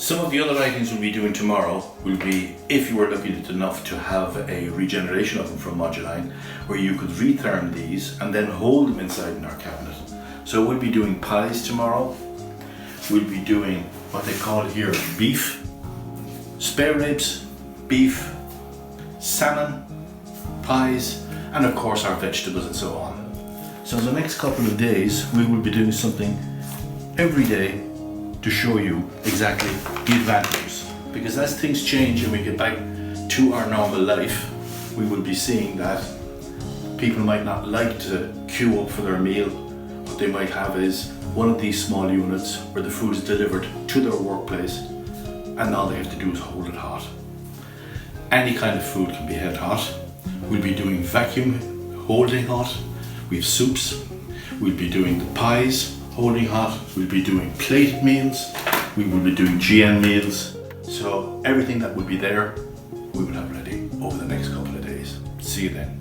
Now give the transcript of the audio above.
Some of the other items we'll be doing tomorrow will be, if you were lucky enough to have a regeneration oven from Moduline, where you could retherm these and then hold them inside in our cabinet. So we'll be doing pies tomorrow. We'll be doing what they call here beef, spare ribs, beef, salmon, pies, and of course our vegetables and so on. So in the next couple of days we will be doing something every day to show you exactly the advantages. Because as things change and we get back to our normal life, we will be seeing that people might not like to queue up for their meal. What they might have is one of these small units where the food is delivered to their workplace and all they have to do is hold it hot. Any kind of food can be held hot. We'll be doing vacuum holding hot. We have soups. We'll be doing the pies holding hot. We'll be doing plated meals. We will be doing GM meals. So everything that will be there, we will have ready over the next couple of days. See you then.